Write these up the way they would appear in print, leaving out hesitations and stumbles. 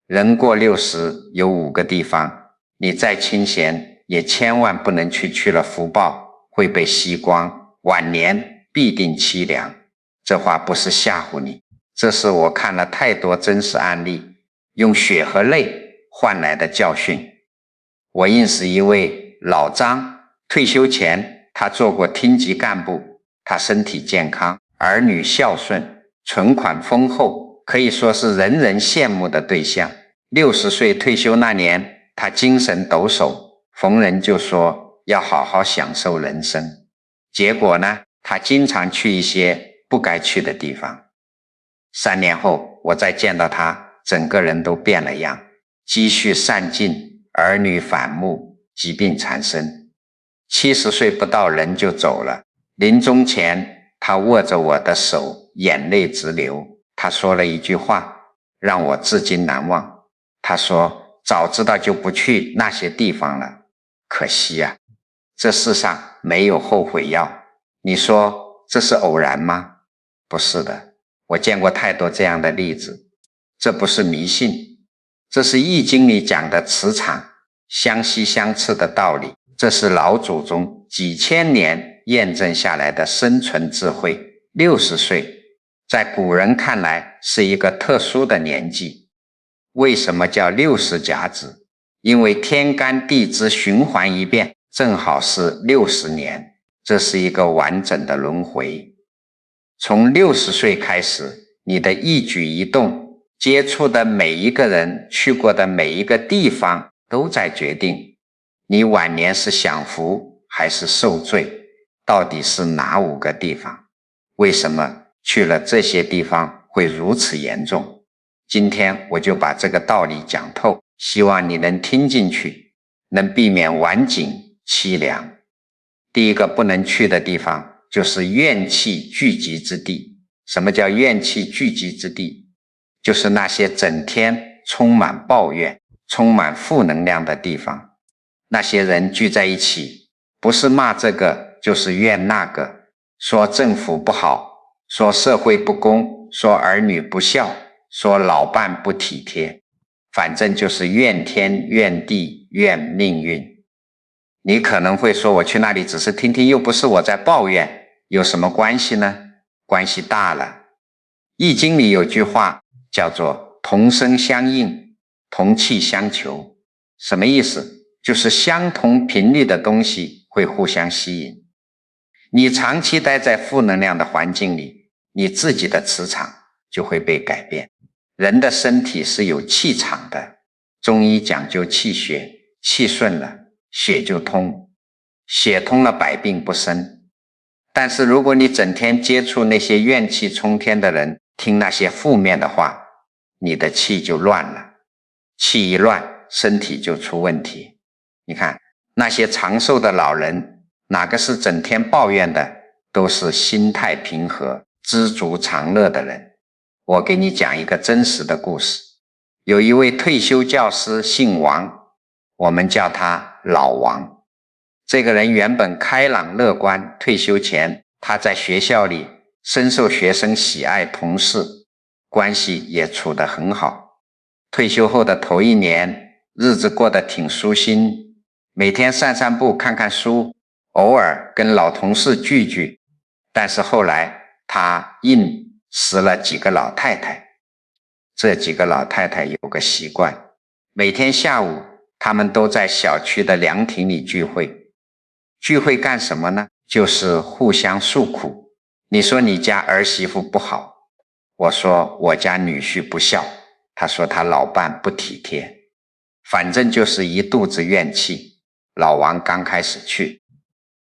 人过60有5个地方，你再清闲也千万不能去了福报会被吸光，晚年必定凄凉。这话不是吓唬你，这是我看了太多真实案例，用血和泪换来的教训。我认识一位老张，退休前他做过厅级干部，他身体健康，儿女孝顺，存款丰厚，可以说是人人羡慕的对象。60岁退休那年，他精神抖擞，逢人就说要好好享受人生。结果呢，他经常去一些不该去的地方。3年后，我再见到他，整个人都变了样，积蓄散尽，儿女反目，疾病缠身。70岁不到人就走了。临终前，他握着我的手，眼泪直流。他说了一句话，让我至今难忘。他说，早知道就不去那些地方了，可惜啊，这世上没有后悔药。你说这是偶然吗？不是的，我见过太多这样的例子。这不是迷信，这是易经里讲的磁场相吸相斥的道理，这是老祖宗几千年验证下来的生存智慧。60岁在古人看来是一个特殊的年纪。为什么叫60甲子？因为天干地支循环一遍，正好是60年，这是一个完整的轮回。从60岁开始，你的一举一动，接触的每一个人，去过的每一个地方，都在决定你晚年是享福还是受罪，到底是哪5个地方？为什么去了这些地方会如此严重？今天我就把这个道理讲透，希望你能听进去，能避免晚景凄凉。第一个不能去的地方就是怨气聚集之地。什么叫怨气聚集之地？就是那些整天充满抱怨、充满负能量的地方。那些人聚在一起，不是骂这个就是怨那个，说政府不好，说社会不公，说儿女不孝，说老伴不体贴，反正就是怨天怨地怨命运。你可能会说，我去那里只是听听，又不是我在抱怨，有什么关系呢？关系大了。易经里有句话叫做同声相应，同气相求。什么意思？就是相同频率的东西会互相吸引。你长期待在负能量的环境里，你自己的磁场就会被改变。人的身体是有气场的，中医讲究气血，气顺了，血就通，血通了，百病不生。但是如果你整天接触那些怨气冲天的人，听那些负面的话，你的气就乱了，气一乱，身体就出问题。你看那些长寿的老人，哪个是整天抱怨的？都是心态平和、知足常乐的人。我给你讲一个真实的故事。有一位退休教师姓王，我们叫他老王。这个人原本开朗乐观，退休前他在学校里深受学生喜爱，同事关系也处得很好。退休后的头1年，日子过得挺舒心，每天散散步，看看书，偶尔跟老同事聚聚。但是后来他认识了几个老太太，这几个老太太有个习惯，每天下午他们都在小区的凉亭里聚会。聚会干什么呢？就是互相诉苦。你说你家儿媳妇不好，我说我家女婿不孝，他说他老伴不体贴，反正就是一肚子怨气。老王刚开始去，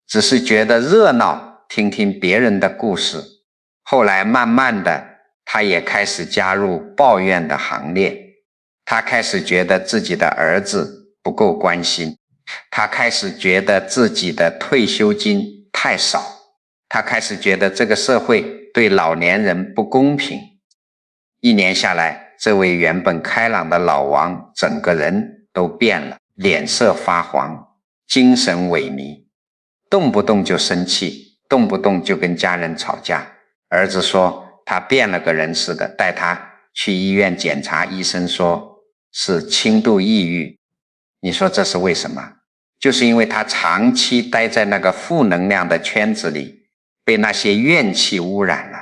只是觉得热闹，听听别人的故事。后来慢慢的，他也开始加入抱怨的行列。他开始觉得自己的儿子不够关心，他开始觉得自己的退休金太少，他开始觉得这个社会对老年人不公平。1年下来，这位原本开朗的老王整个人都变了，脸色发黄，精神萎靡，动不动就生气，动不动就跟家人吵架。儿子说他变了个人似的，带他去医院检查，医生说是轻度抑郁。你说这是为什么？就是因为他长期待在那个负能量的圈子里，被那些怨气污染了。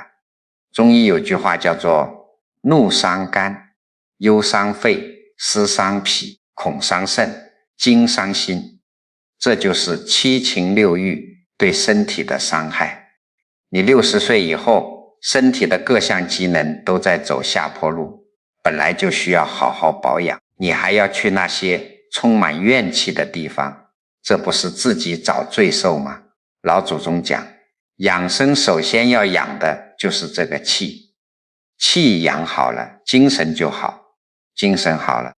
中医有句话叫做怒伤肝，忧伤肺，思伤脾，恐伤肾，惊伤心。这就是七情六欲对身体的伤害。你60岁以后，身体的各项机能都在走下坡路，本来就需要好好保养，你还要去那些充满怨气的地方，这不是自己找罪受吗？老祖宗讲，养生首先要养的就是这个气，气养好了，精神就好，精神好了，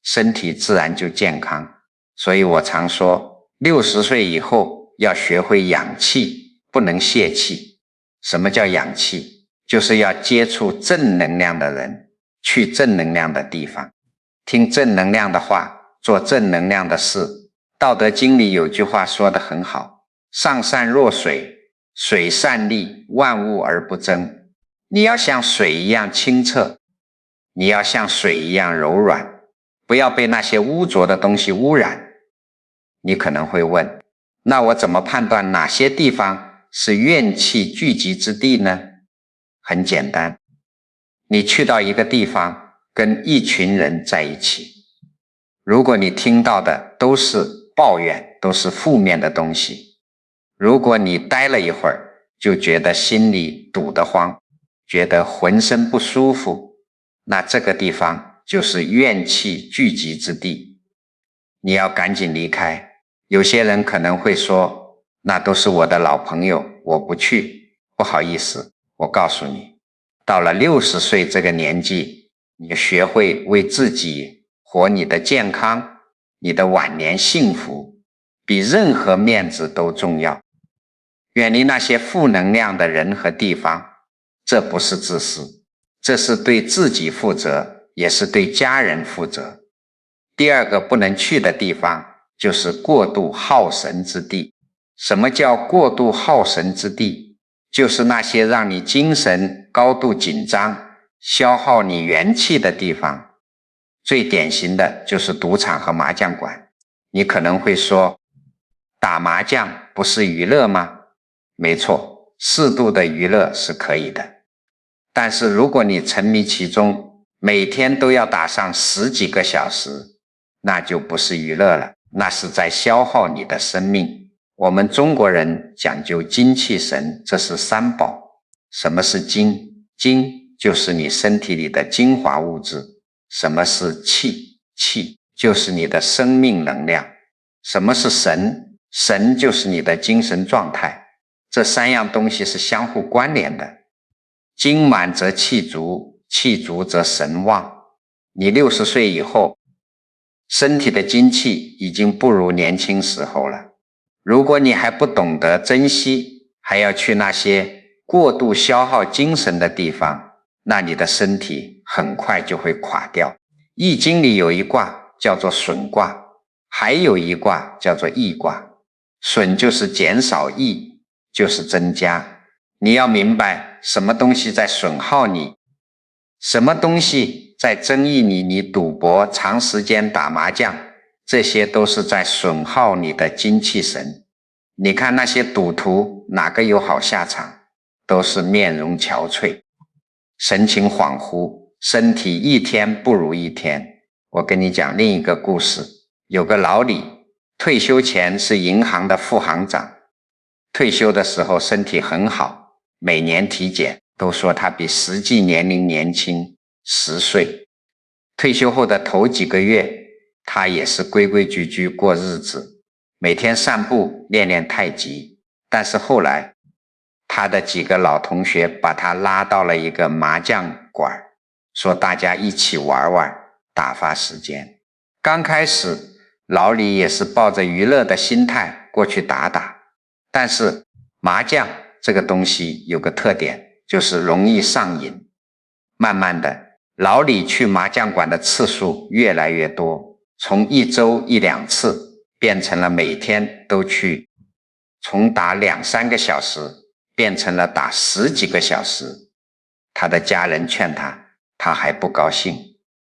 身体自然就健康。所以我常说，60岁以后要学会养气，不能泄气。什么叫养气？就是要接触正能量的人，去正能量的地方，听正能量的话，做正能量的事。道德经里有句话说得很好，上善若水，水善利万物而不争。你要像水一样清澈，你要像水一样柔软，不要被那些污浊的东西污染。你可能会问，那我怎么判断哪些地方是怨气聚集之地呢？很简单，你去到一个地方，跟一群人在一起，如果你听到的都是抱怨，都是负面的东西，如果你待了一会儿，就觉得心里堵得慌，觉得浑身不舒服，那这个地方就是怨气聚集之地，你要赶紧离开。有些人可能会说，那都是我的老朋友，我不去。不好意思，我告诉你，到了60岁这个年纪，你学会为自己活你的健康，你的晚年幸福，比任何面子都重要。远离那些负能量的人和地方，这不是自私，这是对自己负责，也是对家人负责。第二个不能去的地方就是过度耗神之地。什么叫过度耗神之地？就是那些让你精神高度紧张，消耗你元气的地方。最典型的就是赌场和麻将馆。你可能会说，打麻将不是娱乐吗？没错，适度的娱乐是可以的。但是如果你沉迷其中，每天都要打上10几个小时，那就不是娱乐了，那是在消耗你的生命。我们中国人讲究精气神，这是三宝。什么是精？精就是你身体里的精华物质。什么是气？气就是你的生命能量。什么是神？神就是你的精神状态。这3样东西是相互关联的。精满则气足，气足则神旺。你60岁以后，身体的精气已经不如年轻时候了。如果你还不懂得珍惜，还要去那些过度消耗精神的地方，那你的身体很快就会垮掉。易经里有一卦叫做损卦，还有一卦叫做益卦。损就是减少，益就是增加。你要明白什么东西在损耗你，什么东西在增益你。你赌博，长时间打麻将，这些都是在损耗你的精气神。你看那些赌徒，哪个有好下场？都是面容憔悴，神情恍惚，身体一天不如一天。我跟你讲另一个故事，有个老李，退休前是银行的副行长，退休的时候身体很好，每年体检都说他比实际年龄年轻10岁。退休后的头几个月，他也是规规矩矩过日子，每天散步练练太极。但是后来他的几个老同学把他拉到了一个麻将馆，说大家一起玩玩，打发时间。刚开始老李也是抱着娱乐的心态过去打打，但是麻将这个东西有个特点，就是容易上瘾。慢慢的，老李去麻将馆的次数越来越多，从1周1、2次变成了每天都去，从打2、3个小时变成了打10几个小时。他的家人劝他，他还不高兴，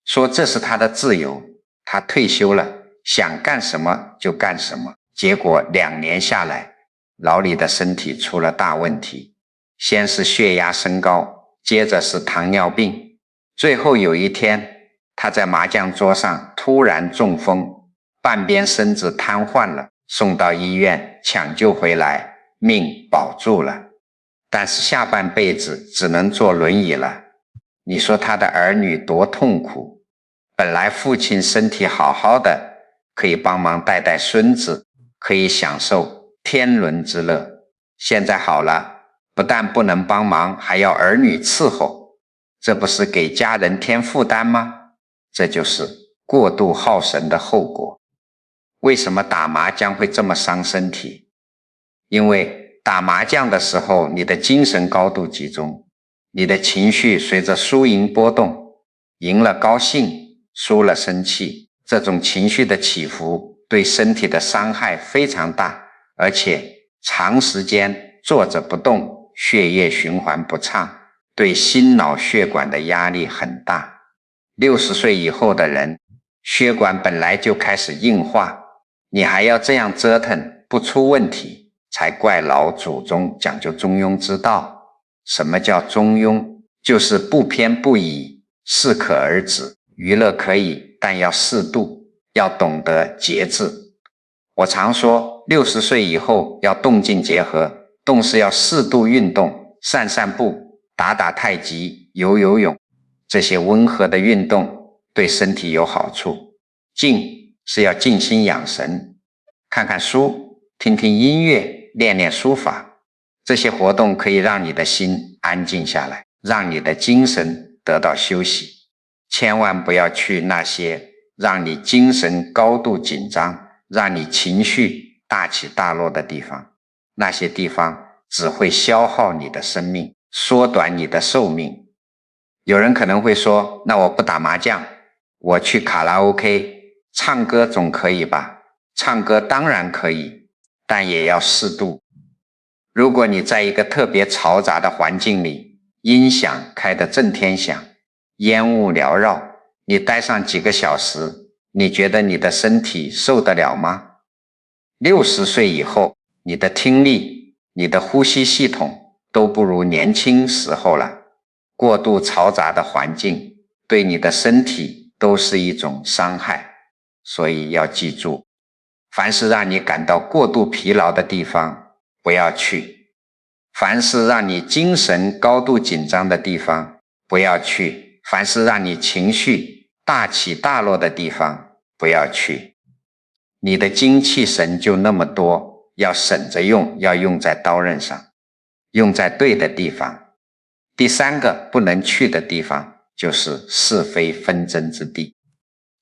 说这是他的自由，他退休了，想干什么就干什么。结果2年下来，老李的身体出了大问题，先是血压升高，接着是糖尿病，最后有一天他在麻将桌上突然中风，半边身子瘫痪了，送到医院抢救回来，命保住了，但是下半辈子只能坐轮椅了。你说他的儿女多痛苦，本来父亲身体好好的，可以帮忙带带孙子，可以享受天伦之乐，现在好了，不但不能帮忙，还要儿女伺候，这不是给家人添负担吗？这就是过度耗神的后果。为什么打麻将会这么伤身体？因为打麻将的时候，你的精神高度集中，你的情绪随着输赢波动，赢了高兴，输了生气，这种情绪的起伏对身体的伤害非常大，而且长时间坐着不动，血液循环不畅，对心脑血管的压力很大。60岁以后的人，血管本来就开始硬化，你还要这样折腾不出问题，才怪老祖宗讲究中庸之道。什么叫中庸？就是不偏不倚，适可而止，娱乐可以，但要适度，要懂得节制。我常说60岁以后要动静结合，动是要适度运动，散散步，打打太极，游游泳，这些温和的运动对身体有好处。静是要静心养神，看看书，听听音乐，练练书法，这些活动可以让你的心安静下来，让你的精神得到休息。千万不要去那些让你精神高度紧张，让你情绪大起大落的地方，那些地方只会消耗你的生命，缩短你的寿命。有人可能会说，那我不打麻将，我去卡拉 OK 唱歌总可以吧？唱歌当然可以，但也要适度。如果你在一个特别嘈杂的环境里，音响开得震天响，烟雾缭绕，你待上几个小时，你觉得你的身体受得了吗？60岁以后，你的听力、你的呼吸系统都不如年轻时候了。过度嘈杂的环境对你的身体都是一种伤害，所以要记住，凡是让你感到过度疲劳的地方不要去，凡是让你精神高度紧张的地方不要去，凡是让你情绪大起大落的地方不要去。你的精气神就那么多，要省着用，要用在刀刃上，用在对的地方。第3个不能去的地方就是是非纷争之地。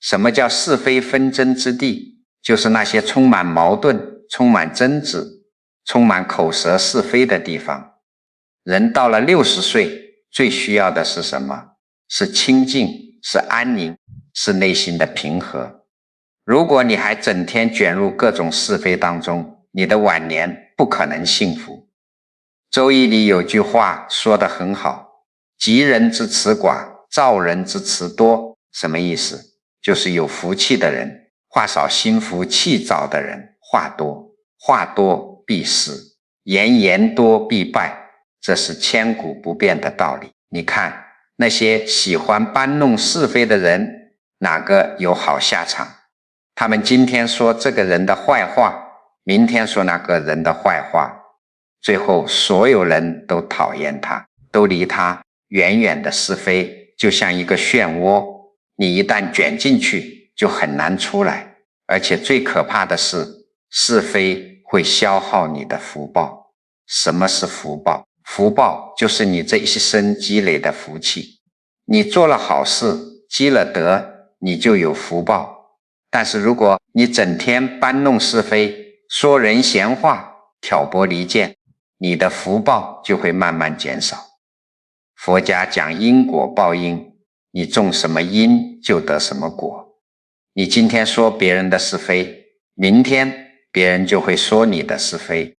什么叫是非纷争之地？就是那些充满矛盾、充满争执、充满口舌是非的地方。人到了60岁，最需要的是什么？是清静，是安宁，是内心的平和。如果你还整天卷入各种是非当中，你的晚年不可能幸福。周易里有句话说得很好，吉人之辞寡，躁人之辞多。什么意思？就是有福气的人话少，心浮气躁的人话多，话多必失，言多必败，这是千古不变的道理。你看那些喜欢搬弄是非的人，哪个有好下场？他们今天说这个人的坏话，明天说那个人的坏话，最后所有人都讨厌他，都离他远远的。是非就像一个漩涡，你一旦卷进去就很难出来，而且最可怕的是，是非会消耗你的福报。什么是福报？福报就是你这一生积累的福气。你做了好事，积了德，你就有福报。但是如果你整天搬弄是非，说人闲话，挑拨离间，你的福报就会慢慢减少。佛家讲因果报应，你种什么因就得什么果。你今天说别人的是非，明天别人就会说你的是非。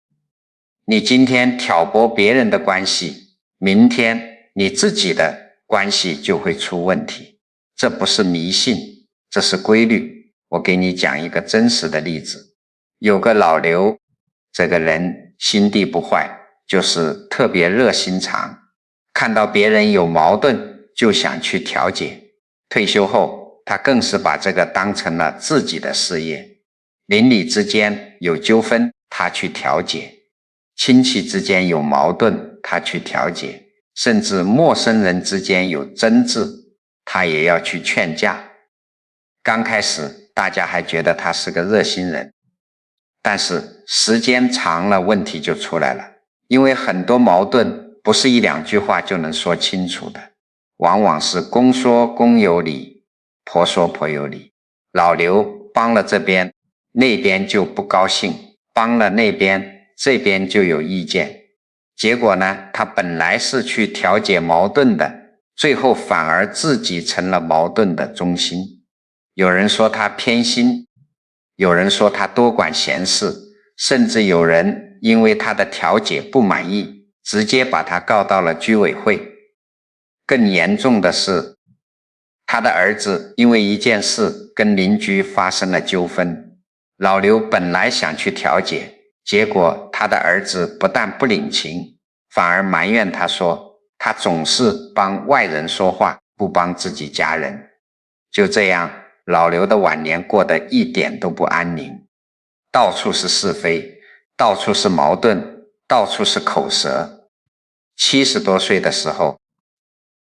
你今天挑拨别人的关系，明天你自己的关系就会出问题。这不是迷信，这是规律。我给你讲一个真实的例子。有个老刘，这个人心地不坏，就是特别热心肠，看到别人有矛盾就想去调解。退休后，他更是把这个当成了自己的事业。邻里之间有纠纷，他去调解；亲戚之间有矛盾，他去调解；甚至陌生人之间有争执，他也要去劝架。刚开始大家还觉得他是个热心人，但是时间长了，问题就出来了。因为很多矛盾不是一两句话就能说清楚的，往往是公说公有理，婆说婆有理。老刘帮了这边，那边就不高兴，帮了那边，这边就有意见。结果呢，他本来是去调解矛盾的，最后反而自己成了矛盾的中心。有人说他偏心，有人说他多管闲事，甚至有人因为他的调解不满意，直接把他告到了居委会。更严重的是，他的儿子因为一件事跟邻居发生了纠纷，老刘本来想去调解，结果他的儿子不但不领情，反而埋怨他说，他总是帮外人说话，不帮自己家人。就这样，老刘的晚年过得一点都不安宁，到处是是非，到处是矛盾，到处是口舌。70多岁的时候，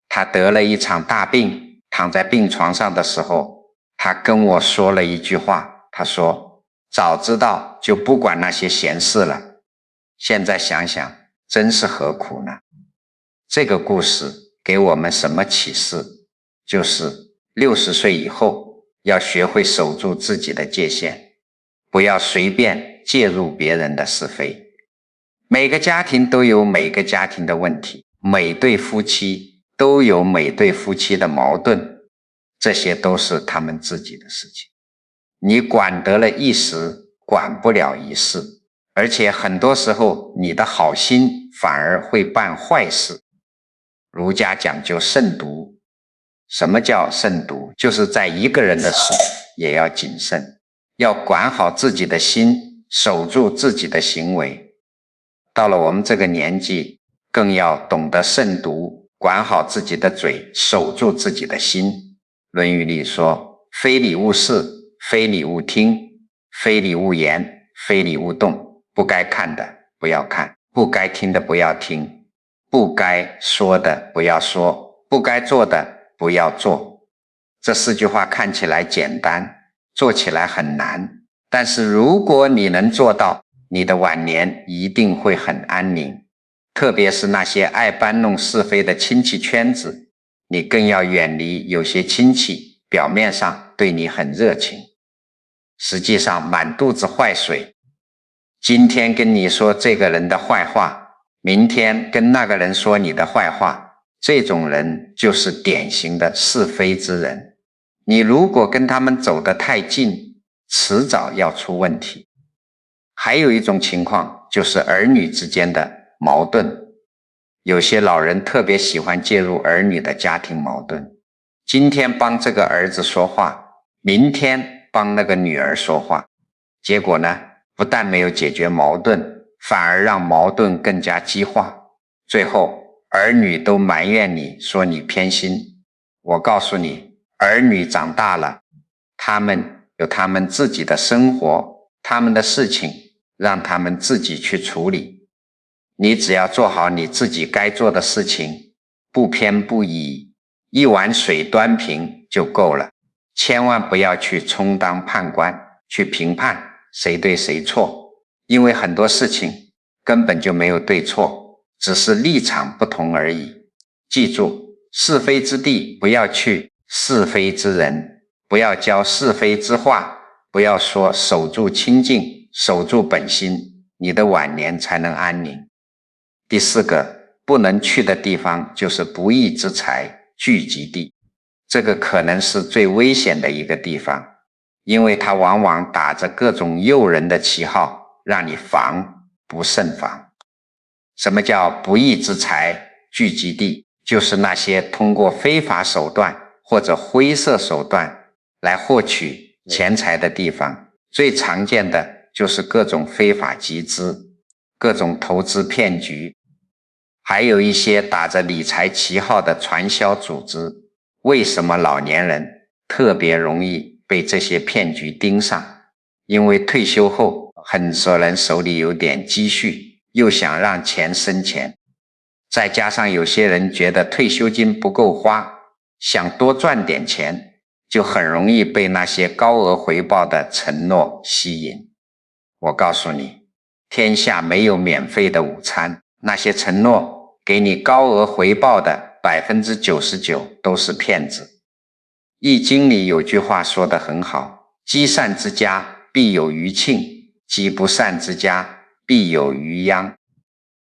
他得了一场大病，躺在病床上的时候，他跟我说了一句话，他说，早知道就不管那些闲事了。现在想想，真是何苦呢？这个故事给我们什么启示？就是60岁以后要学会守住自己的界限，不要随便介入别人的是非。每个家庭都有每个家庭的问题，每对夫妻都有每对夫妻的矛盾，这些都是他们自己的事情。你管得了一时，管不了一世，而且很多时候你的好心反而会办坏事。儒家讲究慎独。什么叫慎独？就是在一个人的事也要谨慎，要管好自己的心，守住自己的行为。到了我们这个年纪，更要懂得慎独，管好自己的嘴，守住自己的心。论语里说，非礼勿视，非礼勿听，非礼勿言，非礼勿动。不该看的不要看，不该听的不要听，不该说的不要说，不该做的不要做。这4句话看起来简单，做起来很难，但是如果你能做到，你的晚年一定会很安宁。特别是那些爱搬弄是非的亲戚圈子，你更要远离有些亲戚表面上对你很热情，实际上满肚子坏水。今天跟你说这个人的坏话，明天跟那个人说你的坏话，这种人就是典型的是非之人。你如果跟他们走得太近，迟早要出问题。还有一种情况，就是儿女之间的矛盾。有些老人特别喜欢介入儿女的家庭矛盾，今天帮这个儿子说话，明天帮那个女儿说话，结果呢，不但没有解决矛盾，反而让矛盾更加激化，最后儿女都埋怨你，说你偏心。我告诉你，儿女长大了，他们有他们自己的生活，他们的事情让他们自己去处理。你只要做好你自己该做的事情，不偏不倚，一碗水端平就够了。千万不要去充当判官，去评判谁对谁错，因为很多事情根本就没有对错，只是立场不同而已。记住，是非之地不要去，是非之人不要教是非之话，不要说守住清净，守住本心，你的晚年才能安宁。第4个不能去的地方就是不义之财聚集地，这个可能是最危险的一个地方，因为它往往打着各种诱人的旗号，让你防不胜防。什么叫不义之财聚集地？就是那些通过非法手段或者灰色手段来获取钱财的地方，最常见的就是各种非法集资、各种投资骗局，还有一些打着理财旗号的传销组织。为什么老年人特别容易被这些骗局盯上？因为退休后很多人手里有点积蓄，又想让钱生钱，再加上有些人觉得退休金不够花，想多赚点钱，就很容易被那些高额回报的承诺吸引。我告诉你，天下没有免费的午餐，那些承诺给你高额回报的99%都是骗子。易经里有句话说得很好，积善之家必有余庆，积不善之家必有余殃。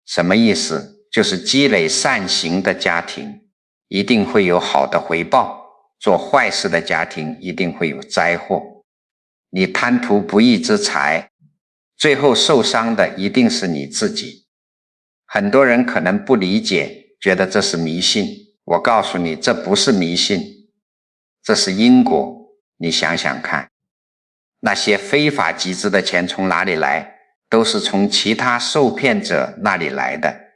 什么意思？就是积累善行的家庭一定会有好的回报，做坏事的家庭一定会有灾祸。你贪图不义之财，最后受伤的一定是你自己。很多人可能不理解，觉得这是迷信。我告诉你，这不是迷信，这是因果。你想想看，那些非法集资的钱从哪里来？都是从其他受骗者那里来的。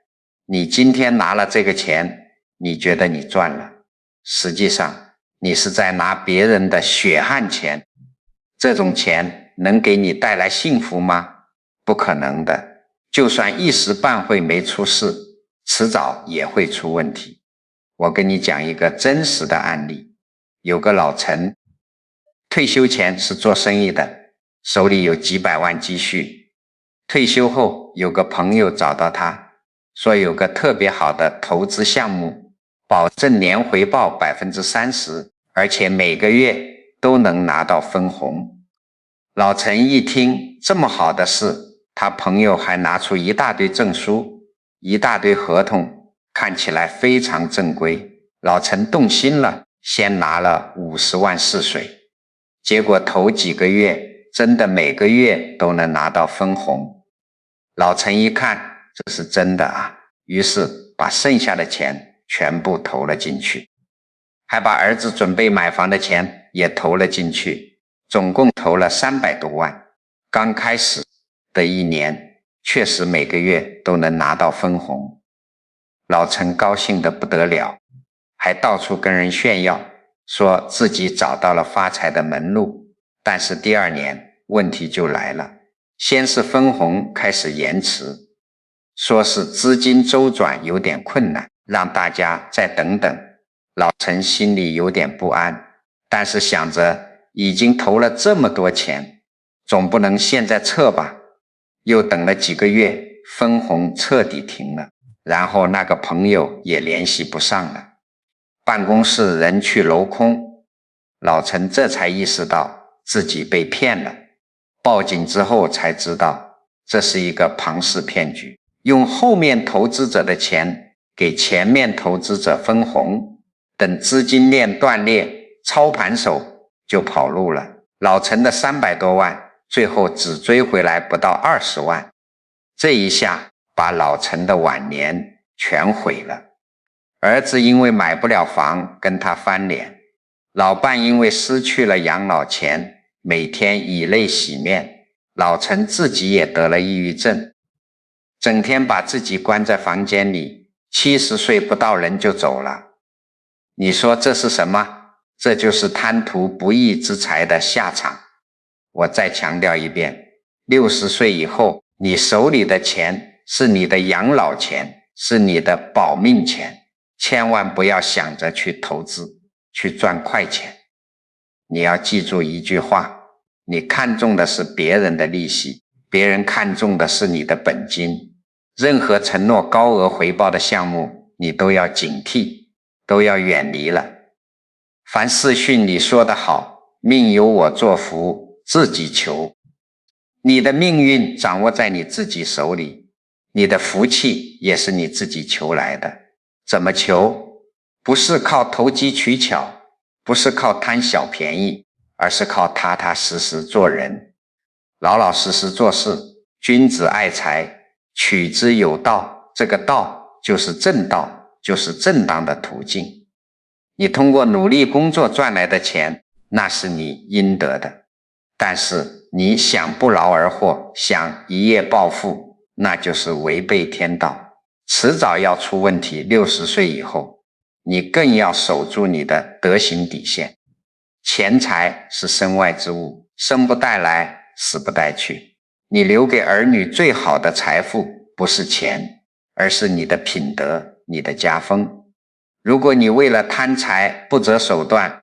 你今天拿了这个钱，你觉得你赚了，实际上你是在拿别人的血汗钱。这种钱能给你带来幸福吗？不可能的。就算一时半会没出事，迟早也会出问题。我跟你讲一个真实的案例。有个老陈，退休前是做生意的，手里有几百万积蓄。退休后有个朋友找到他，说有个特别好的投资项目，保证年回报 30%， 而且每个月都能拿到分红。老陈一听这么好的事，他朋友还拿出一大堆证书，一大堆合同，看起来非常正规。老陈动心了，先拿了50万试水，结果头几个月真的每个月都能拿到分红。老陈一看这是真的啊，于是把剩下的钱全部投了进去，还把儿子准备买房的钱也投了进去，总共投了300多万。刚开始的一年确实每个月都能拿到分红，老陈高兴得不得了，还到处跟人炫耀，说自己找到了发财的门路。但是第二年问题就来了，先是分红开始延迟，说是资金周转有点困难，让大家再等等。老陈心里有点不安，但是想着已经投了这么多钱，总不能现在撤吧。又等了几个月，分红彻底停了，然后那个朋友也联系不上了，办公室人去楼空。老陈这才意识到自己被骗了，报警之后才知道这是一个庞氏骗局，用后面投资者的钱给前面投资者分红，等资金链断裂，操盘手就跑路了。老陈的300多万最后只追回来不到20万，这一下把老陈的晚年全毁了。儿子因为买不了房跟他翻脸，老伴因为失去了养老钱每天以泪洗面，老陈自己也得了抑郁症，整天把自己关在房间里，70岁不到人就走了。你说这是什么？这就是贪图不义之财的下场。我再强调一遍，60岁以后，你手里的钱是你的养老钱，是你的保命钱，千万不要想着去投资，去赚快钱。你要记住一句话，你看重的是别人的利息，别人看重的是你的本金。任何承诺高额回报的项目，你都要警惕，都要远离了。凡四训里说得好，命由我作福，自己求。你的命运掌握在你自己手里，你的福气也是你自己求来的。怎么求？不是靠投机取巧，不是靠贪小便宜，而是靠踏踏实实做人，老老实实做事。君子爱财，取之有道，这个道就是正道，就是正当的途径。你通过努力工作赚来的钱，那是你应得的。但是你想不劳而获，想一夜暴富，那就是违背天道，迟早要出问题。60岁以后，你更要守住你的德行底线。钱财是身外之物，生不带来，死不带去。你留给儿女最好的财富不是钱，而是你的品德，你的家风。如果你为了贪财不择手段，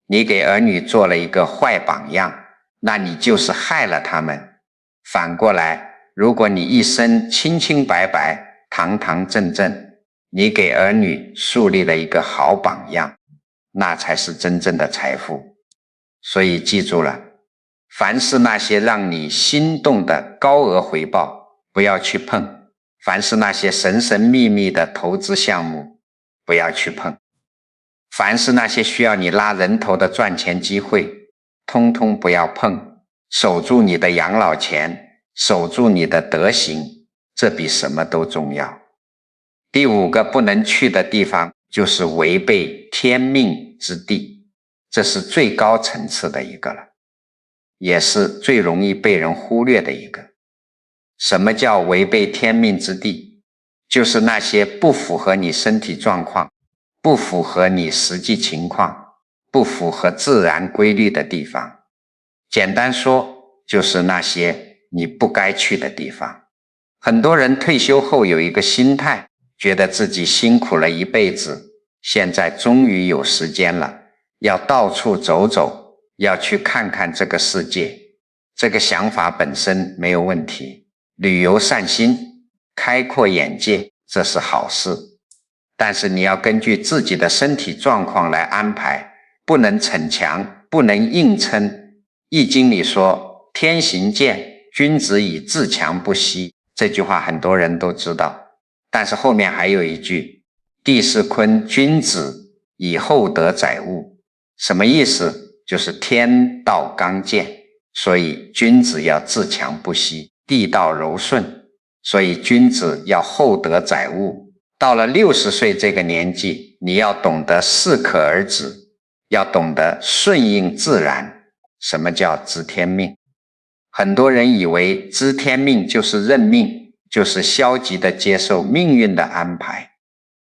你给儿女做了一个坏榜样，那你就是害了他们。反过来，如果你一生清清白白，堂堂正正，你给儿女树立了一个好榜样，那才是真正的财富。所以记住了，凡是那些让你心动的高额回报，不要去碰；凡是那些神神秘秘的投资项目，不要去碰；凡是那些需要你拉人头的赚钱机会，通通不要碰。守住你的养老钱，守住你的德行，这比什么都重要。第5个不能去的地方就是违背天命之地，这是最高层次的一个了，也是最容易被人忽略的一个。什么叫违背天命之地？就是那些不符合你身体状况，不符合你实际情况，不符合自然规律的地方。简单说，就是那些你不该去的地方。很多人退休后有一个心态，觉得自己辛苦了一辈子，现在终于有时间了，要到处走走，要去看看这个世界。这个想法本身没有问题，旅游散心，开阔眼界，这是好事。但是你要根据自己的身体状况来安排，不能逞强，不能硬撑。易经里说，天行健，君子以自强不息，这句话很多人都知道，但是后面还有一句，地势坤，君子以厚德载物。什么意思？就是天道刚健，所以君子要自强不息，地道柔顺，所以君子要厚德载物。到了60岁这个年纪，你要懂得适可而止，要懂得顺应自然。什么叫知天命？很多人以为知天命就是认命，就是消极的接受命运的安排。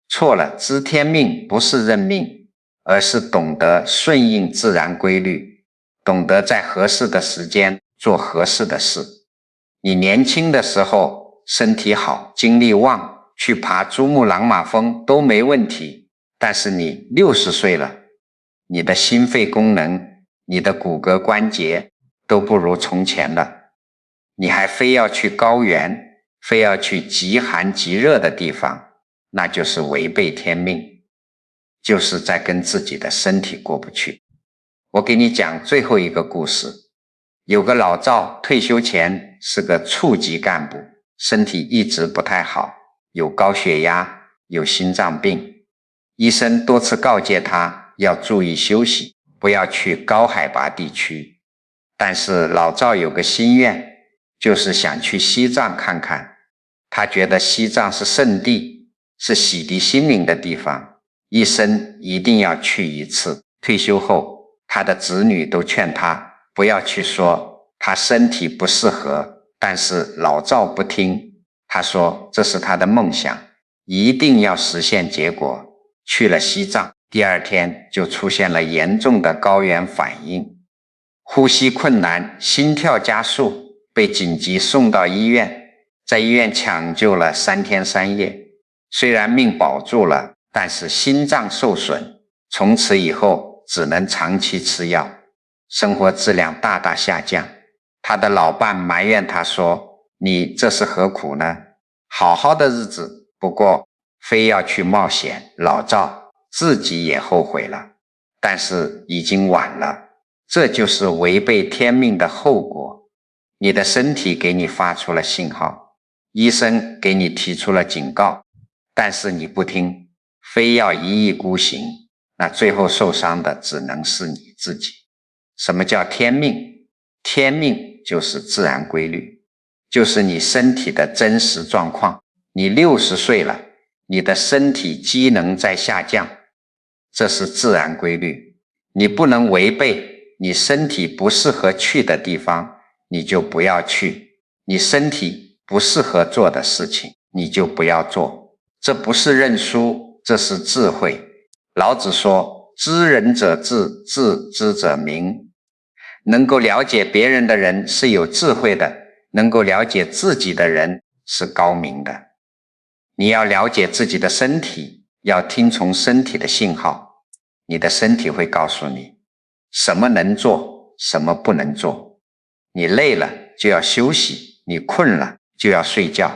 错了，知天命不是认命，而是懂得顺应自然规律，懂得在合适的时间做合适的事。你年轻的时候身体好，精力旺，去爬珠穆朗玛峰都没问题，但是你60岁了，你的心肺功能，你的骨骼关节都不如从前了，你还非要去高原，非要去极寒极热的地方，那就是违背天命，就是在跟自己的身体过不去。我给你讲最后一个故事。有个老赵退休前是个处级干部，身体一直不太好，有高血压，有心脏病。医生多次告诫他要注意休息，不要去高海拔地区。但是老赵有个心愿，就是想去西藏看看。他觉得西藏是圣地，是洗涤心灵的地方，一生一定要去一次。退休后，他的子女都劝他不要去说他身体不适合，但是老赵不听，他说这是他的梦想，一定要实现结果。去了西藏，第2天就出现了严重的高原反应，呼吸困难，心跳加速，被紧急送到医院，在医院抢救了3天3夜。虽然命保住了，但是心脏受损，从此以后只能长期吃药，生活质量大大下降。他的老伴埋怨他说，你这是何苦呢？好好的日子，不过非要去冒险。老赵自己也后悔了，但是已经晚了。这就是违背天命的后果。你的身体给你发出了信号，医生给你提出了警告，但是你不听，非要一意孤行，那最后受伤的只能是你自己。什么叫天命？天命就是自然规律，就是你身体的真实状况。你60岁了，你的身体机能在下降，这是自然规律。你不能违背，你身体不适合去的地方，你就不要去；你身体不适合做的事情，你就不要做。这不是认输，这是智慧。老子说，知人者智，智之者明。能够了解别人的人是有智慧的，能够了解自己的人是高明的。你要了解自己的身体，要听从身体的信号，你的身体会告诉你什么能做，什么不能做。你累了就要休息，你困了就要睡觉，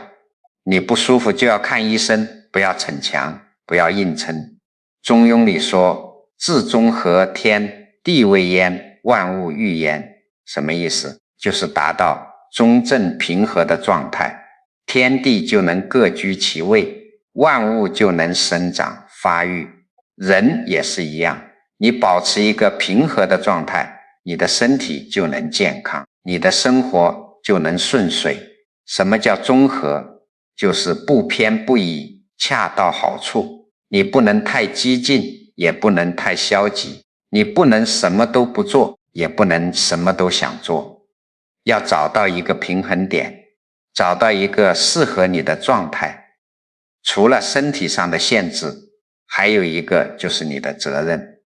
你不舒服就要看医生，不要逞强，不要硬撑。中庸里说，至中和天，地未焉，万物欲焉。什么意思？就是达到中正平和的状态，天地就能各居其位，万物就能生长发育。人也是一样，你保持一个平和的状态，你的身体就能健康，你的生活就能顺遂。什么叫中和？就是不偏不倚，恰到好处。你不能太激进，也不能太消极，你不能什么都不做，也不能什么都想做。要找到一个平衡点，找到一个适合你的状态。除了身体上的限制，还有一个就是你的责任。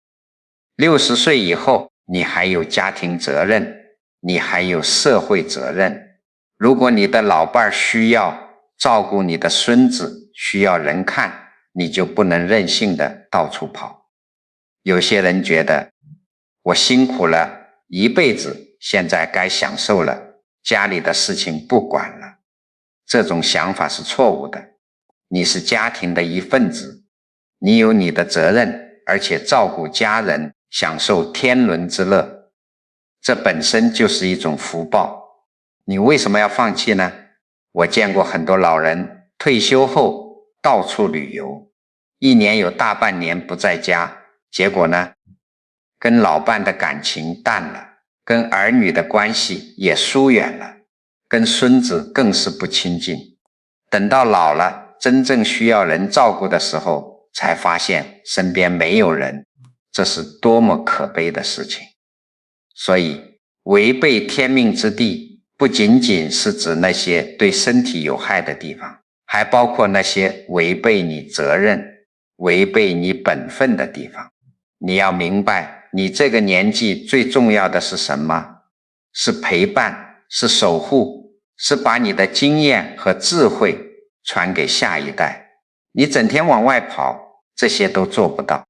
60岁以后，你还有家庭责任，你还有社会责任。如果你的老伴需要照顾你的孙子，需要人看，你就不能任性的到处跑。有些人觉得我辛苦了一辈子，现在该享受了，家里的事情不管了。这种想法是错误的。你是家庭的一份子，你有你的责任，而且照顾家人，享受天伦之乐，这本身就是一种福报。你为什么要放弃呢？我见过很多老人退休后到处旅游，一年有大半年不在家，结果呢，跟老伴的感情淡了，跟儿女的关系也疏远了，跟孙子更是不亲近。等到老了，真正需要人照顾的时候，才发现身边没有人，这是多么可悲的事情。所以违背天命之地，不仅仅是指那些对身体有害的地方，还包括那些违背你责任、违背你本分的地方。你要明白，你这个年纪最重要的是什么？是陪伴，是守护，是把你的经验和智慧传给下一代。你整天往外跑，这些都做不到。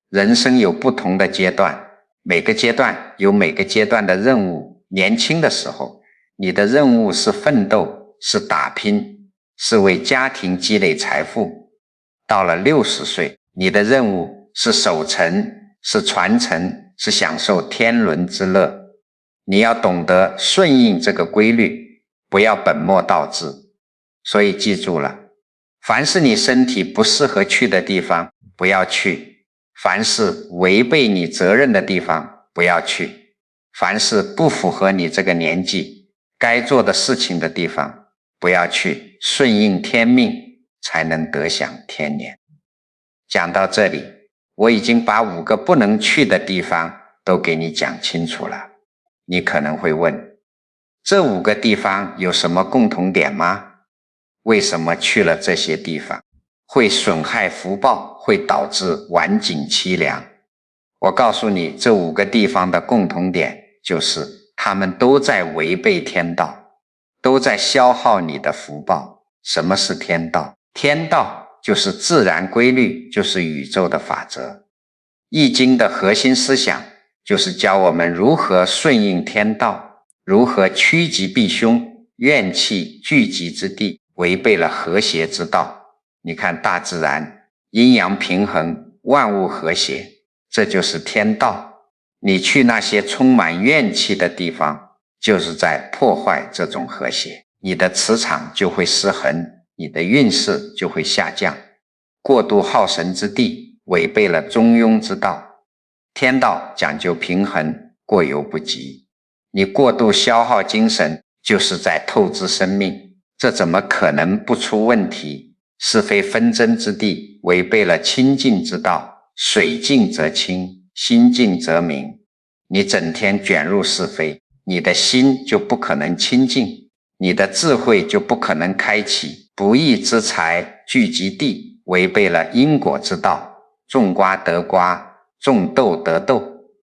人生有不同的阶段，每个阶段有每个阶段的任务。年轻的时候，你的任务是奋斗，是打拼，是为家庭积累财富。到了60岁，你的任务是守成，是传承，是享受天伦之乐。你要懂得顺应这个规律，不要本末倒置。所以记住了，凡是你身体不适合去的地方，不要去；凡是违背你责任的地方，不要去；凡是不符合你这个年纪该做的事情的地方，不要去。顺应天命，才能得享天年。讲到这里，我已经把5个不能去的地方都给你讲清楚了。你可能会问，这5个地方有什么共同点吗？为什么去了这些地方会损害福报，会导致晚景凄凉？我告诉你，这5个地方的共同点就是他们都在违背天道，都在消耗你的福报。什么是天道？天道就是自然规律，就是宇宙的法则。易经的核心思想就是教我们如何顺应天道，如何趋吉避凶，怨气聚集之地违背了和谐之道。你看大自然阴阳平衡，万物和谐，这就是天道。你去那些充满怨气的地方，就是在破坏这种和谐，你的磁场就会失衡，你的运势就会下降。过度耗神之地违背了中庸之道。天道讲究平衡，过犹不及。你过度消耗精神，就是在透支生命，这怎么可能不出问题？是非纷争之地违背了清净之道，水静则清，心静则明。你整天卷入是非，你的心就不可能清净，你的智慧就不可能开启。不义之财聚集地，违背了因果之道，种瓜得瓜，种豆得豆，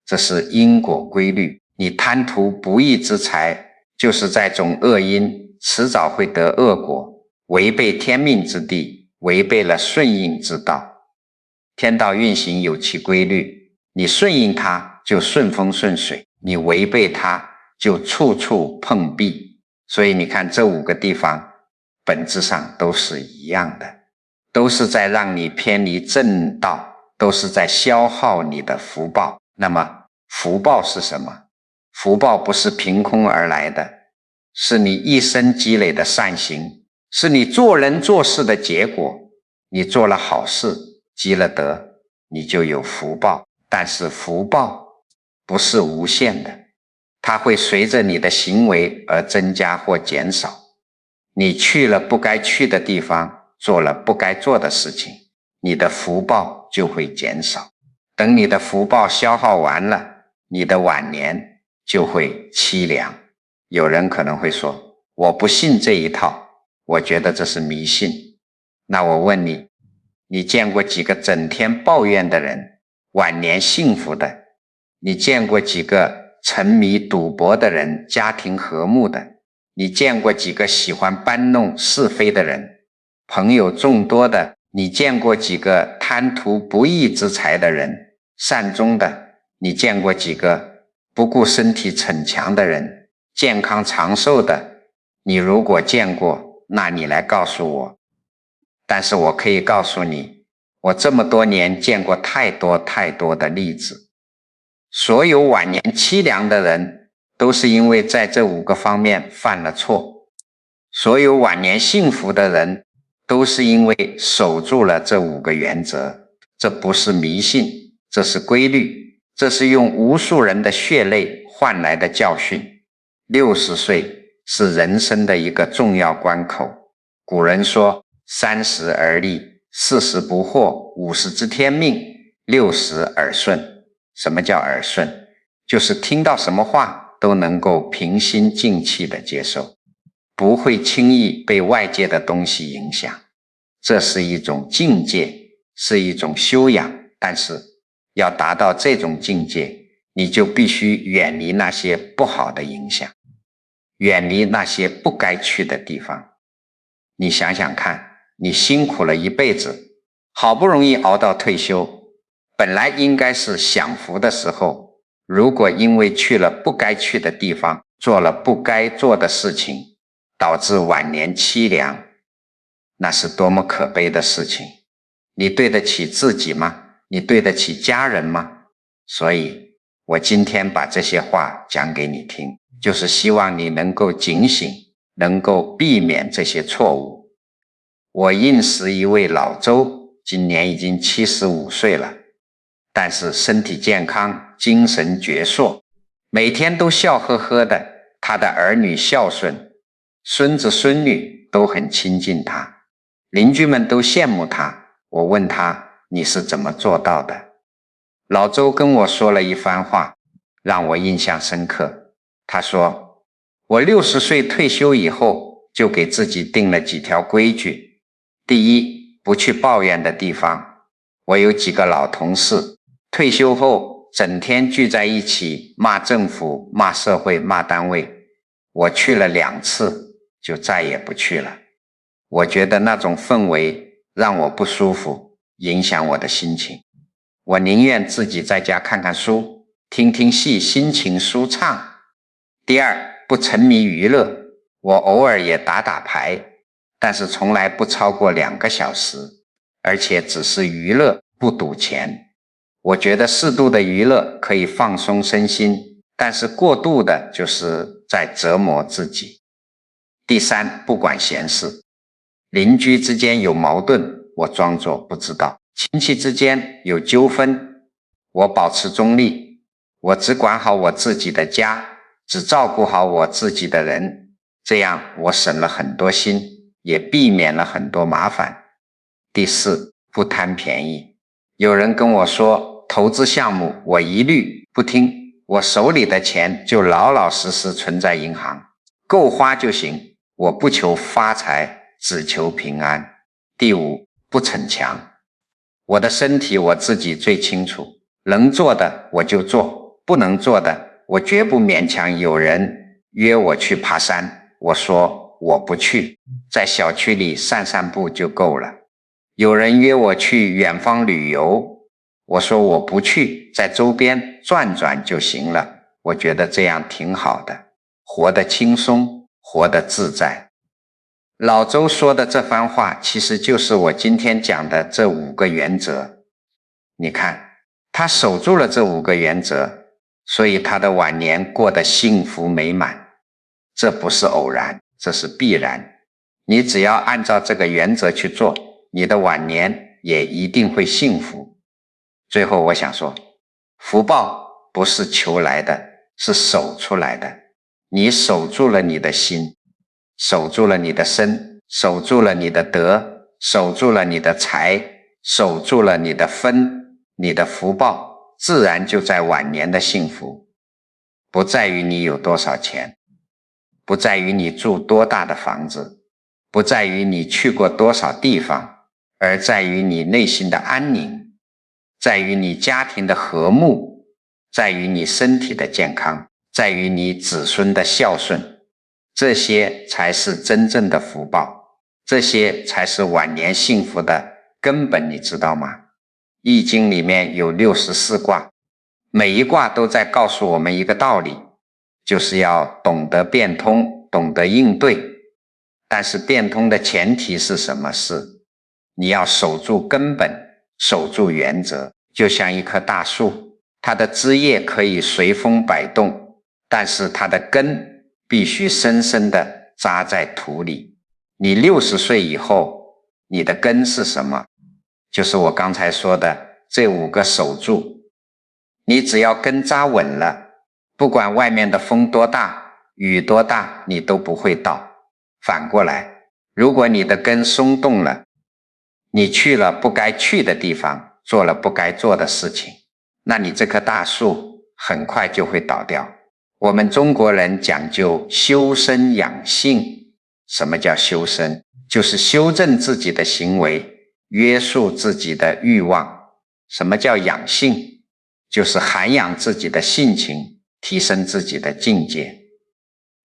这是因果规律。你贪图不义之财，就是在种恶因，迟早会得恶果，违背天命之地，违背了顺应之道。天道运行有其规律，你顺应它就顺风顺水，你违背它就处处碰壁。所以你看这5个地方本质上都是一样的，都是在让你偏离正道，都是在消耗你的福报。那么福报是什么？福报不是凭空而来的，是你一生积累的善行，是你做人做事的结果。你做了好事，积了德，你就有福报。但是福报不是无限的，它会随着你的行为而增加或减少。你去了不该去的地方，做了不该做的事情，你的福报就会减少。等你的福报消耗完了，你的晚年就会凄凉。有人可能会说，我不信这一套，我觉得这是迷信。那我问你，你见过几个整天抱怨的人晚年幸福的？你见过几个沉迷赌博的人家庭和睦的？你见过几个喜欢搬弄是非的人朋友众多的？你见过几个贪图不义之财的人善终的？你见过几个不顾身体逞强的人健康长寿的？你如果见过，那你来告诉我。但是我可以告诉你，我这么多年见过太多太多的例子。所有晚年凄凉的人都是因为在这5个方面犯了错，所有晚年幸福的人都是因为守住了这5个原则。这不是迷信，这是规律，这是用无数人的血泪换来的教训。60岁是人生的一个重要关口。古人说30而立，40不惑，50知天命，60耳顺。什么叫耳顺？就是听到什么话都能够平心静气地接受，不会轻易被外界的东西影响。这是一种境界，是一种修养。但是要达到这种境界，你就必须远离那些不好的影响，远离那些不该去的地方。你想想看，你辛苦了一辈子，好不容易熬到退休，本来应该是享福的时候，如果因为去了不该去的地方，做了不该做的事情，导致晚年凄凉，那是多么可悲的事情。你对得起自己吗？你对得起家人吗？所以我今天把这些话讲给你听，就是希望你能够警醒，能够避免这些错误。我认识一位老周，今年已经75岁了，但是身体健康，精神矍铄，每天都笑呵呵的。他的儿女孝顺，孙子孙女都很亲近他，邻居们都羡慕他。我问他，你是怎么做到的？老周跟我说了一番话，让我印象深刻。他说，我60岁退休以后，就给自己定了几条规矩。第一，不去抱怨的地方。我有几个老同事，退休后整天聚在一起骂政府、骂社会、骂单位，我去了2次，就再也不去了。我觉得那种氛围让我不舒服，影响我的心情。我宁愿自己在家看看书，听听戏，心情舒畅。第二，不沉迷娱乐，我偶尔也打打牌，但是从来不超过2个小时，而且只是娱乐，不赌钱。我觉得适度的娱乐可以放松身心，但是过度的就是在折磨自己。第三，不管闲事，邻居之间有矛盾，我装作不知道；亲戚之间有纠纷，我保持中立。我只管好我自己的家，只照顾好我自己的人，这样我省了很多心，也避免了很多麻烦。第四，不贪便宜。有人跟我说投资项目，我一律不听，我手里的钱就老老实实存在银行，够花就行，我不求发财，只求平安。第五，不逞强。我的身体我自己最清楚，能做的我就做，不能做的我绝不勉强。有人约我去爬山，我说我不去，在小区里散散步就够了。有人约我去远方旅游，我说我不去，在周边转转就行了。我觉得这样挺好的，活得轻松，活得自在。老周说的这番话，其实就是我今天讲的这5个原则。你看，他守住了这5个原则，所以他的晚年过得幸福美满。这不是偶然，这是必然。你只要按照这个原则去做，你的晚年也一定会幸福。最后我想说，福报不是求来的，是守出来的。你守住了你的心，守住了你的身，守住了你的德，守住了你的财，守住了你的分，你的福报自然就在晚年的幸福。不在于你有多少钱，不在于你住多大的房子，不在于你去过多少地方，而在于你内心的安宁，在于你家庭的和睦，在于你身体的健康，在于你子孙的孝顺。这些才是真正的福报，这些才是晚年幸福的根本，你知道吗？易经里面有64卦，每一卦都在告诉我们一个道理，就是要懂得变通，懂得应对。但是变通的前提是什么？是你要守住根本，守住原则。就像一棵大树，它的枝叶可以随风摆动，但是它的根必须深深地扎在土里。你60岁以后，你的根是什么？就是我刚才说的这5个守住。你只要根扎稳了，不管外面的风多大，雨多大，你都不会倒。反过来，如果你的根松动了，你去了不该去的地方，做了不该做的事情，那你这棵大树很快就会倒掉。我们中国人讲究修身养性。什么叫修身？就是修正自己的行为，约束自己的欲望。什么叫养性？就是涵养自己的性情，提升自己的境界。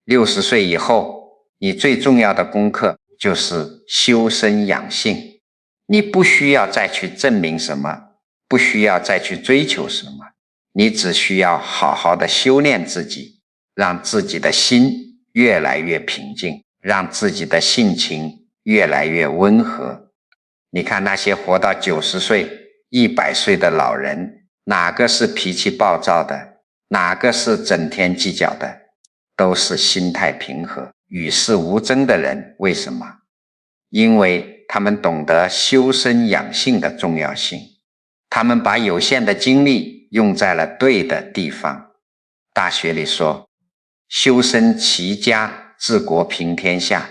60岁以后，你最重要的功课就是修身养性。你不需要再去证明什么，不需要再去追求什么，你只需要好好的修炼自己，让自己的心越来越平静，让自己的性情越来越温和。你看那些活到90岁、100岁的老人，哪个是脾气暴躁的？哪个是整天计较的？都是心态平和、与世无争的人。为什么？因为他们懂得修身养性的重要性，他们把有限的精力用在了对的地方。大学里说，修身齐家治国平天下。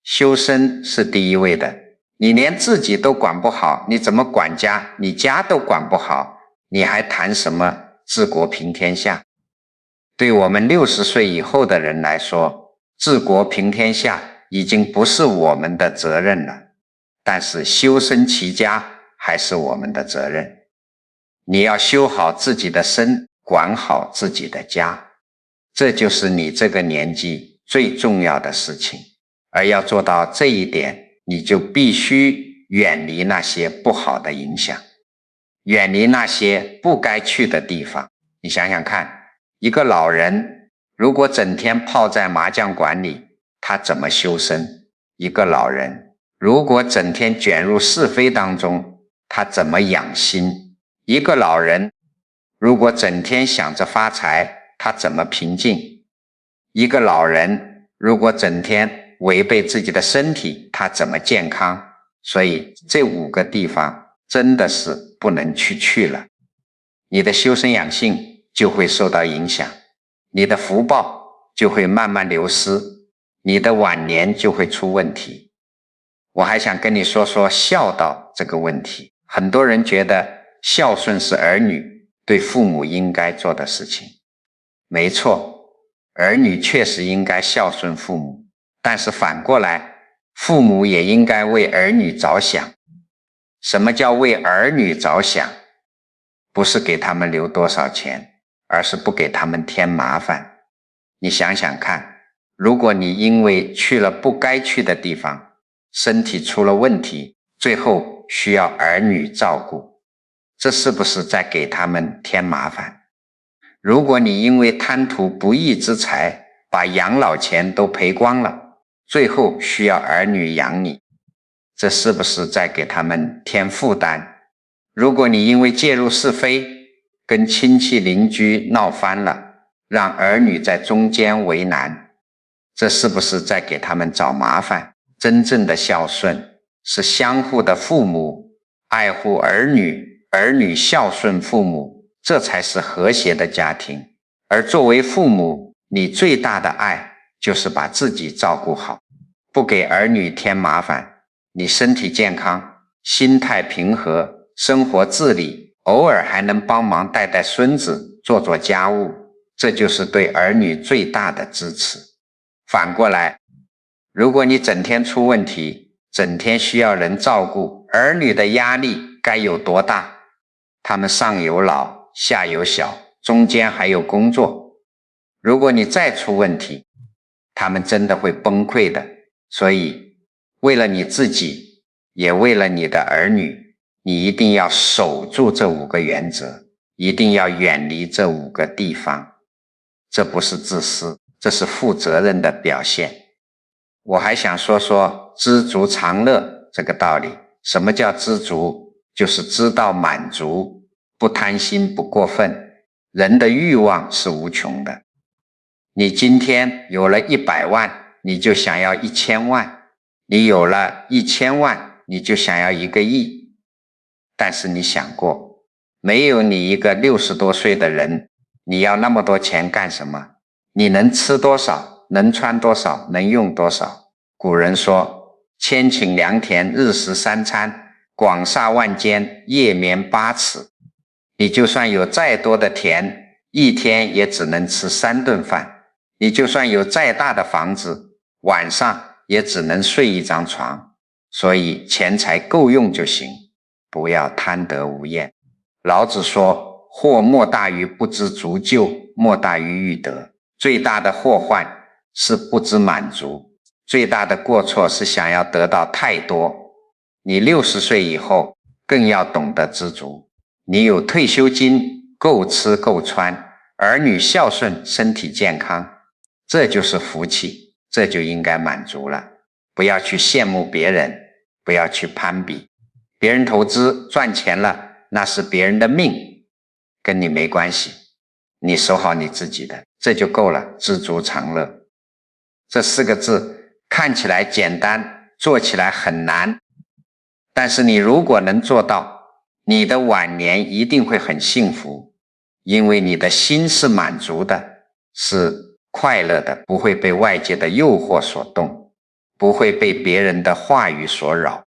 修身是第一位的，你连自己都管不好，你怎么管家？你家都管不好，你还谈什么治国平天下？对我们60岁以后的人来说，治国平天下已经不是我们的责任了，但是修身齐家还是我们的责任。你要修好自己的身，管好自己的家，这就是你这个年纪最重要的事情。而要做到这一点，你就必须远离那些不好的影响，远离那些不该去的地方。你想想看，一个老人如果整天泡在麻将馆里，他怎么修身？一个老人如果整天卷入是非当中，他怎么养心？一个老人如果整天想着发财，他怎么平静？一个老人如果整天违背自己的身体，他怎么健康？所以这5个地方真的是不能去了。你的修身养性就会受到影响，你的福报就会慢慢流失，你的晚年就会出问题。我还想跟你说说孝道这个问题。很多人觉得孝顺是儿女对父母应该做的事情。没错，儿女确实应该孝顺父母，但是反过来，父母也应该为儿女着想。什么叫为儿女着想？不是给他们留多少钱，而是不给他们添麻烦。你想想看，如果你因为去了不该去的地方，身体出了问题，最后需要儿女照顾，这是不是在给他们添麻烦？如果你因为贪图不义之财，把养老钱都赔光了，最后需要儿女养你，这是不是在给他们添负担？如果你因为介入是非，跟亲戚邻居闹翻了，让儿女在中间为难，这是不是在给他们找麻烦？真正的孝顺是相互的父母爱护儿女，儿女孝顺父母，这才是和谐的家庭。而作为父母，你最大的爱就是把自己照顾好，不给儿女添麻烦，你身体健康，心态平和，生活自理，偶尔还能帮忙带带孙子，做做家务，这就是对儿女最大的支持。反过来，如果你整天出问题，整天需要人照顾，儿女的压力该有多大？他们上有老，下有小，中间还有工作。如果你再出问题，他们真的会崩溃的。所以，为了你自己，也为了你的儿女，你一定要守住这5个原则，一定要远离这5个地方。这不是自私，这是负责任的表现。我还想说说知足常乐这个道理。什么叫知足？就是知道满足，不贪心，不过分。人的欲望是无穷的，你今天有了100万，你就想要1000万，你有了1000万，你就想要1个亿。但是你想过，没有你一个60多岁的人，你要那么多钱干什么？你能吃多少？能穿多少？能用多少？古人说，千顷良田，日食3餐，广厦万间，夜眠8尺。你就算有再多的田，一天也只能吃3顿饭。你就算有再大的房子，晚上也只能睡1张床。所以钱财够用就行，不要贪得无厌。老子说，祸莫大于不知足救，莫大于欲得。最大的祸患是不知满足，最大的过错是想要得到太多。你60岁以后更要懂得知足。你有退休金，够吃够穿，儿女孝顺，身体健康，这就是福气，这就应该满足了。不要去羡慕别人，不要去攀比。别人投资赚钱了，那是别人的命，跟你没关系。你守好你自己的，这就够了，知足常乐。这4个字看起来简单，做起来很难，但是你如果能做到，你的晚年一定会很幸福，因为你的心是满足的，是快乐的，不会被外界的诱惑所动，不会被别人的话语所扰。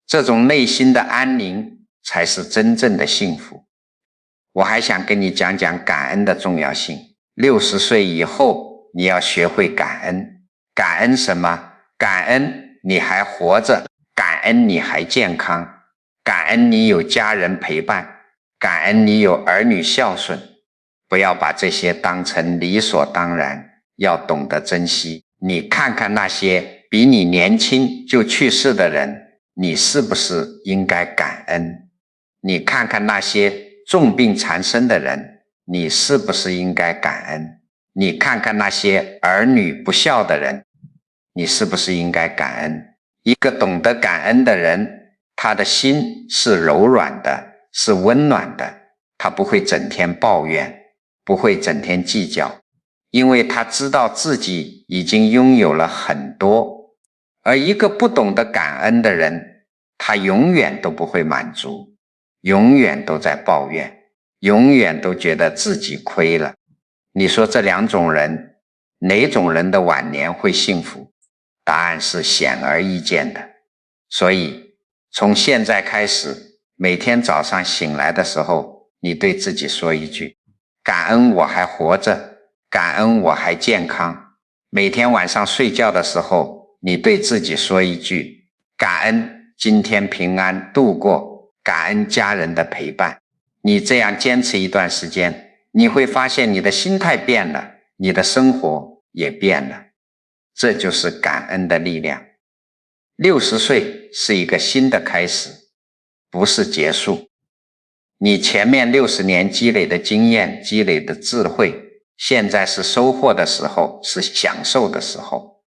这种内心的安宁才是真正的幸福。我还想跟你讲讲感恩的重要性。60岁以后，你要学会感恩。感恩什么？感恩你还活着，感恩你还健康，感恩你有家人陪伴，感恩你有儿女孝顺。不要把这些当成理所当然，要懂得珍惜。你看看那些比你年轻就去世的人，你是不是应该感恩？你看看那些重病缠身的人，你是不是应该感恩？你看看那些儿女不孝的人，你是不是应该感恩？一个懂得感恩的人，他的心是柔软的，是温暖的，他不会整天抱怨，不会整天计较，因为他知道自己已经拥有了很多。而一个不懂得感恩的人，他永远都不会满足，永远都在抱怨，永远都觉得自己亏了。你说这2种人，哪种人的晚年会幸福？答案是显而易见的。所以从现在开始，每天早上醒来的时候，你对自己说一句：感恩我还活着，感恩我还健康。每天晚上睡觉的时候，你对自己说一句：感恩今天平安度过，感恩家人的陪伴。你这样坚持一段时间，你会发现你的心态变了，你的生活也变了。这就是感恩的力量。60岁是一个新的开始，不是结束。你前面60年积累的经验，积累的智慧，现在是收获的时候，是享受的时候。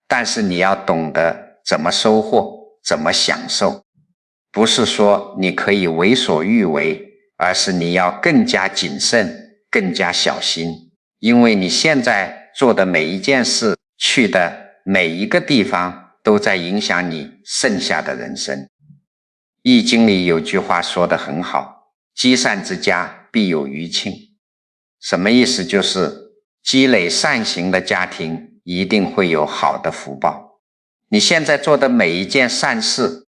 但是你要懂得怎么收获，怎么享受。不是说你可以为所欲为，而是你要更加谨慎，更加小心。因为你现在做的每一件事，去的每一个地方，都在影响你剩下的人生。易经里有句话说得很好，积善之家必有余庆。什么意思？就是积累善行的家庭一定会有好的福报。你现在做的每一件善事，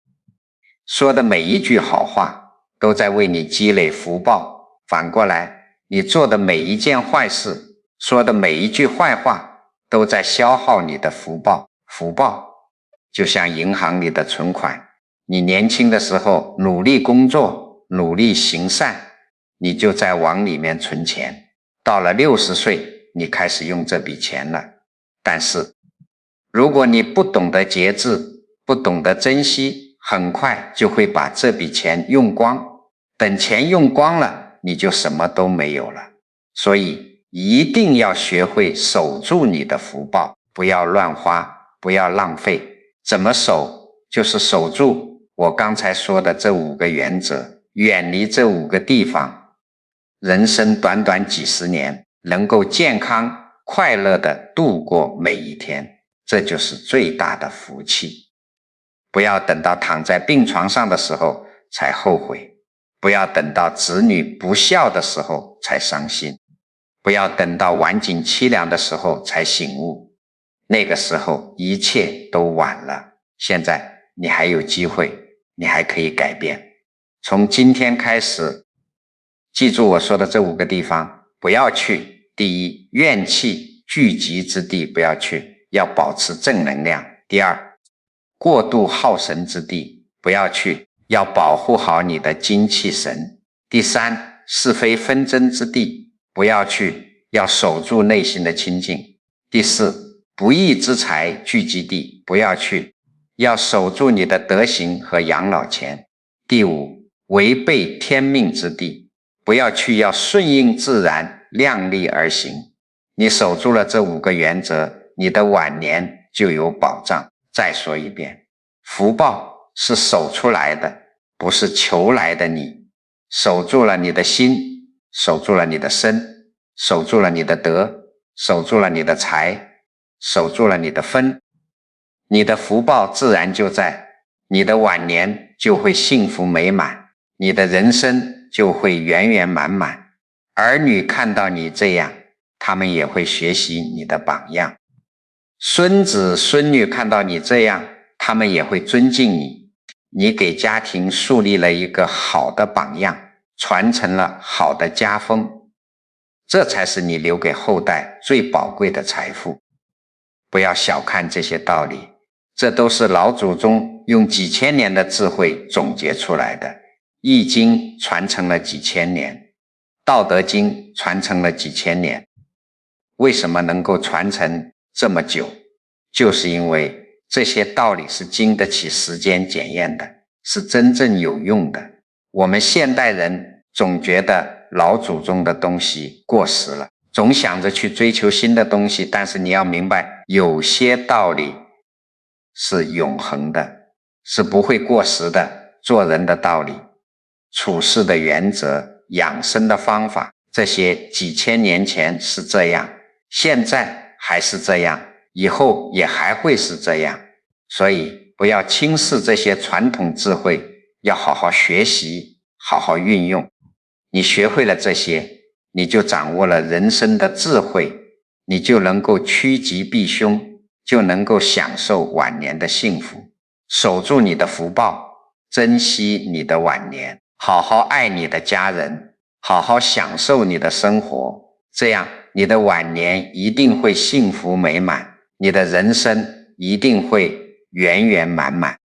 说的每一句好话，都在为你积累福报。反过来，你做的每一件坏事，说的每一句坏话，都在消耗你的福报。福报就像银行里的存款，你年轻的时候努力工作，努力行善，你就在往里面存钱。到了60岁，你开始用这笔钱了。但是如果你不懂得节制，不懂得珍惜，很快就会把这笔钱用光。等钱用光了，你就什么都没有了。所以一定要学会守住你的福报，不要乱花，不要浪费。怎么守？就是守住我刚才说的这5个原则，远离这5个地方。人生短短几十年，能够健康快乐地度过每一天，这就是最大的福气。不要等到躺在病床上的时候才后悔，不要等到子女不孝的时候才伤心，不要等到晚景凄凉的时候才醒悟，那个时候一切都晚了。现在你还有机会，你还可以改变。从今天开始，记住我说的这5个地方，不要去。第一，怨气聚集之地不要去，要保持正能量。第二，过度耗神之地不要去，要保护好你的精气神。第三，是非纷争之地不要去，要守住内心的清净。第四，不义之财聚集地不要去，要守住你的德行和养老钱。第五，违背天命之地不要去，要顺应自然，量力而行。你守住了这5个原则，你的晚年就有保障。再说一遍，福报是守出来的，不是求来的。你守住了你的心，守住了你的身，守住了你的德，守住了你的财，守住了你的分，你的福报自然就在，你的晚年就会幸福美满，你的人生就会圆圆满满。儿女看到你这样，他们也会学习你的榜样。孙子孙女看到你这样，他们也会尊敬你。你给家庭树立了一个好的榜样，传承了好的家风，这才是你留给后代最宝贵的财富。不要小看这些道理，这都是老祖宗用几千年的智慧总结出来的。易经传承了几千年，道德经传承了几千年，为什么能够传承这么久？就是因为这些道理是经得起时间检验的，是真正有用的。我们现代人总觉得老祖宗的东西过时了，总想着去追求新的东西，但是你要明白，有些道理是永恒的，是不会过时的。做人的道理，处事的原则，养生的方法，这些几千年前是这样，现在还是这样，以后也还会是这样。所以不要轻视这些传统智慧，要好好学习，好好运用。你学会了这些，你就掌握了人生的智慧，你就能够趋吉避凶，就能够享受晚年的幸福。守住你的福报，珍惜你的晚年，好好爱你的家人，好好享受你的生活，这样你的晚年一定会幸福美满，你的人生一定会圆圆满满。